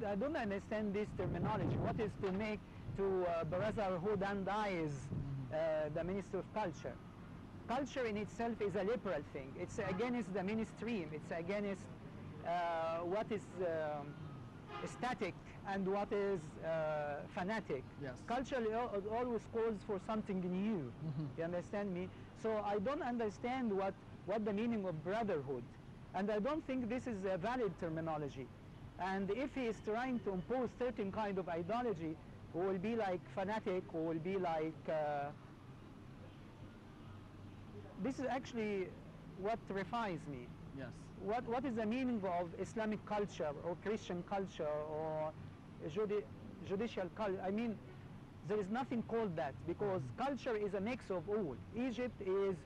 I don't understand this terminology. What is to make Brother who then dies the Minister of Culture? Culture in itself is a liberal thing. It's against the mainstream. It's against what is static and what is fanatic. Yes. Culture always calls for something new. You understand me? So I don't understand what the meaning of brotherhood. And I don't think this is a valid terminology. And if he is trying to impose certain kind of ideology, who will be like fanatic, who will be like... this is actually what terrifies me. Yes. What is the meaning of Islamic culture or Christian culture or judicial culture? I mean, there is nothing called that, because culture is a mix of all. Egypt is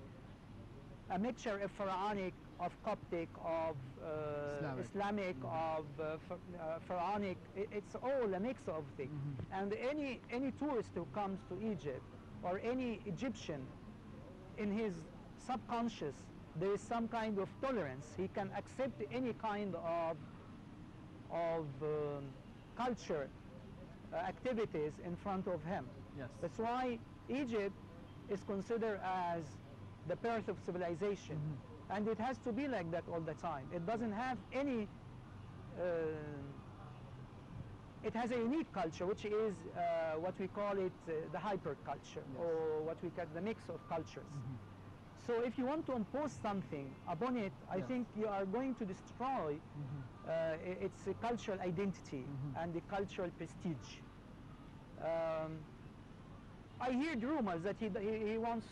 a mixture of Pharaonic, of Coptic, of Islamic, of Pharaonic. It's all a mix of things. And any tourist who comes to Egypt, or any Egyptian, in his subconscious, there is some kind of tolerance. He can accept any kind of culture activities in front of him. Yes. That's why Egypt is considered as the birth of civilization. And it has to be like that all the time. It doesn't have any... it has a unique culture, which is what we call it the hyper culture, or what we call the mix of cultures. So if you want to impose something upon it, I think you are going to destroy its cultural identity and the cultural prestige. I heard rumors that he wants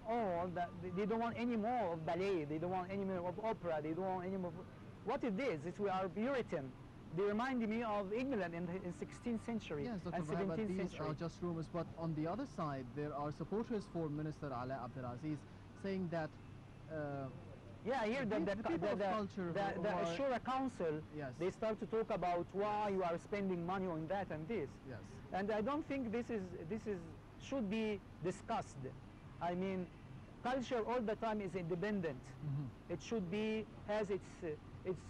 all that. They don't want any more of ballet, they don't want any more of opera, they don't want any more. What it is, we are Puritan. They remind me of England in the 16th century and 17th these century. Are just rumors, but on the other side, there are supporters for Minister Ala Abdelaziz saying that yeah, I hear that the Shura Council, they start to talk about why you are spending money on that and this. Yes. And I don't think this should be discussed. I mean, culture all the time is independent. It should be, has its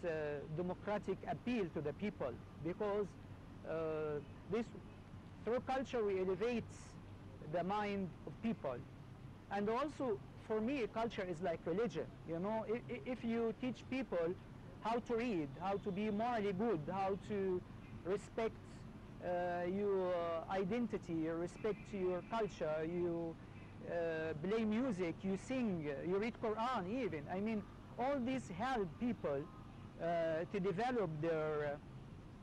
democratic appeal to the people, because through culture we elevate the mind of people. And also, for me, culture is like religion. You know, if you teach people how to read, how to be morally good, how to respect your identity, you respect your culture, you play music, you sing, you read Quran even. I mean, all these help people to develop their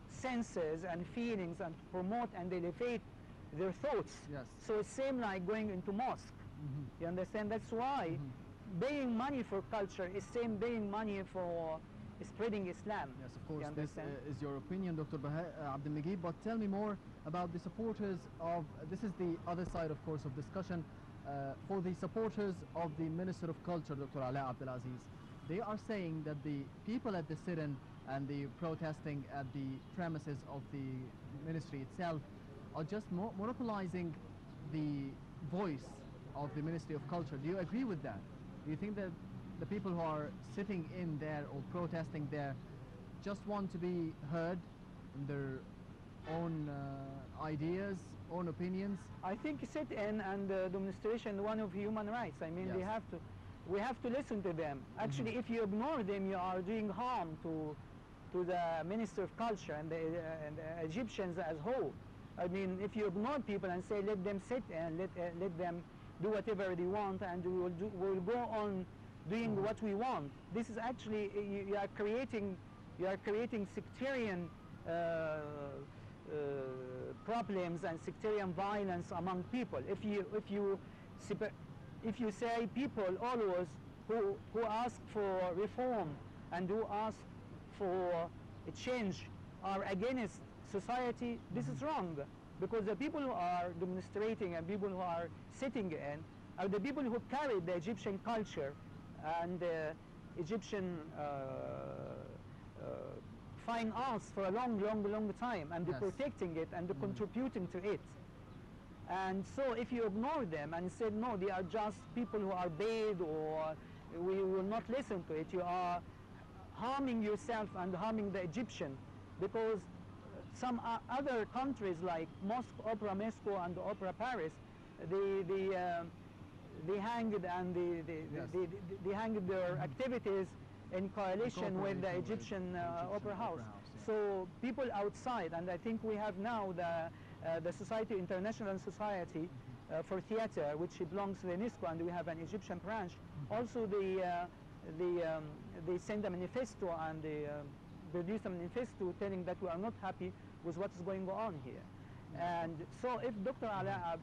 senses and feelings and to promote and elevate their thoughts. Yes. So it's same like going into mosque. You understand? That's why paying money for culture is same paying money for spreading Islam. Yes, of course, this is your opinion, Dr. Bahaa Abdel Maguid, but tell me more about the supporters of, this is the other side, of course, of discussion, for the supporters of the Minister of Culture, Dr. Ala Abdelaziz. They are saying that the people at the sit-in and the protesting at the premises of the ministry itself are just monopolizing the voice of the Ministry of Culture. Do you agree with that? Do you think that the people who are sitting in there or protesting there just want to be heard in their own ideas, own opinions? I think sit-in and demonstration one of human rights. I mean, we have to listen to them. Actually, if you ignore them, you are doing harm to the Minister of Culture and the Egyptians as whole. I mean, if you ignore people and say let them sit and let them do whatever they want, and we'll go on doing what we want. This is actually, you are creating sectarian problems and sectarian violence among people. If you say people always who ask for reform and who ask for a change are against society, this is wrong. Because the people who are demonstrating and people who are sitting in are the people who carry the Egyptian culture and Egyptian fine arts for a long time, and they're protecting it and they're contributing to it. And so if you ignore them and say, no, they are just people who are paid, or we will not listen to it, you are harming yourself and harming the Egyptian, because some other countries like Opera Moscow and Opera Paris, they hanged and they hanged their activities in coalition with the Egyptian Opera House. Yeah. So people outside, and I think we have now the Society, International Society for Theatre, which belongs to UNESCO, and we have an Egyptian branch. Also, they send a manifesto and they produce a manifesto telling that we are not happy with what is going on here. And so if Dr. Ala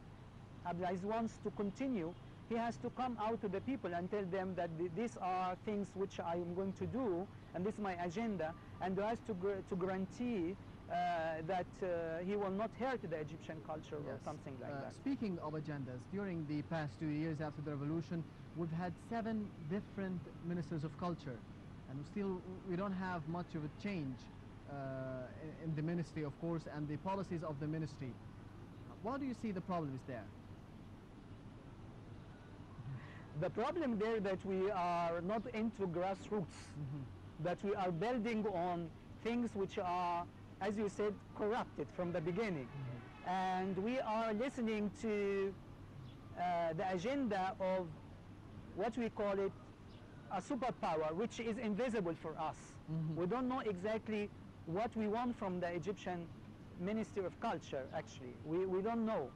Abdelaziz wants to continue, he has to come out to the people and tell them that these are things which I am going to do, and this is my agenda, and he has to guarantee that he will not hurt the Egyptian culture or something like that. Speaking of agendas, during the past 2 years after the revolution, we've had 7 different ministers of culture, and still we don't have much of a change in the ministry, of course, and the policies of the ministry. What do you see the problem is there? The problem there that we are not into grassroots, that we are building on things which are, as you said, corrupted from the beginning. And we are listening to the agenda of what we call it a superpower, which is invisible for us. We don't know exactly what we want from the Egyptian Ministry of Culture, actually. We don't know.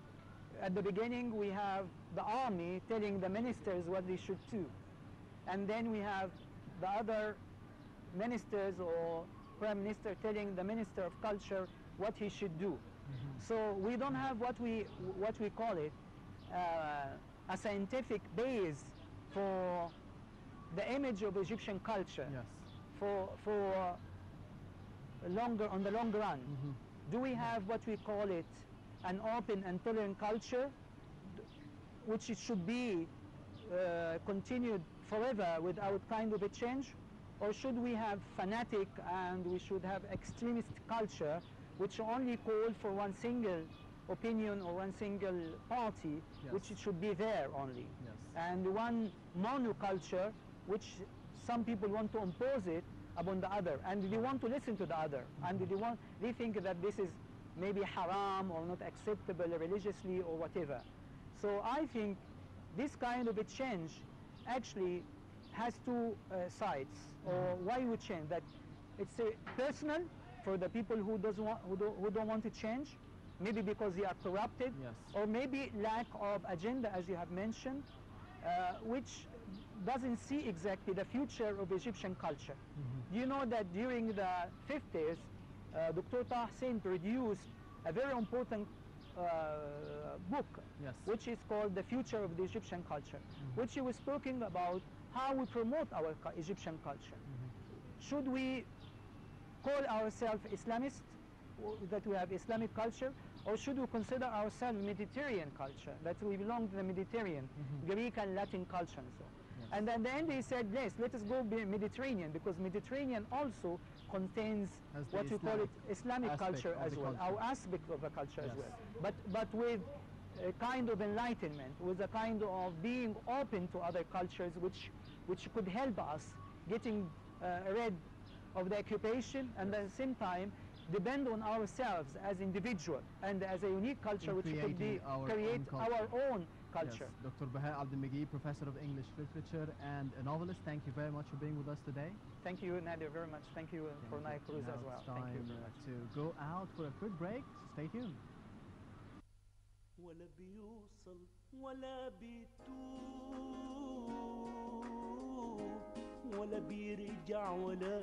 At the beginning, we have the army telling the ministers what they should do. And then we have the other ministers or prime minister telling the minister of culture what he should do. So we don't have what we call it a scientific base for the image of Egyptian culture for on the long run. Do we have what we call it an open and tolerant culture, which it should be continued forever without kind of a change? Or should we have fanatic and we should have extremist culture, which only call for one single opinion or one single party, which it should be there only? And one monoculture, which some people want to impose it upon the other, and they want to listen to the other, and they think that this is maybe haram or not acceptable religiously or whatever. So I think this kind of a change actually has two sides. Or why we change? That it's personal for the people who don't want to change, maybe because they are corrupted, or maybe lack of agenda, as you have mentioned, which doesn't see exactly the future of Egyptian culture. You know that during the 50s, Dr. Taha Hussein produced a very important book, which is called The Future of the Egyptian Culture, which he was talking about how we promote our Egyptian culture. Should we call ourselves Islamist, that we have Islamic culture, or should we consider ourselves Mediterranean culture, that we belong to the Mediterranean, Greek and Latin culture and so on? And at the end he said, yes, let us go Mediterranean, because Mediterranean also contains what we call it Islamic culture as well, our aspect of the culture as well. But with a kind of enlightenment, with a kind of being open to other cultures, which could help us getting rid of the occupation, and at the same time depend on ourselves as individuals and as a unique culture, which could be create our own culture. Dr. Bahaa Abdelmegid, Professor of English Literature and a novelist, thank you very much for being with us today. Thank you, Nadia, very much. Thank you for Nile Cruise as well. Thank you very much. To go out for a quick break. Stay tuned. ولا بيوصل ولا بيتوب ولا بيرجع ولا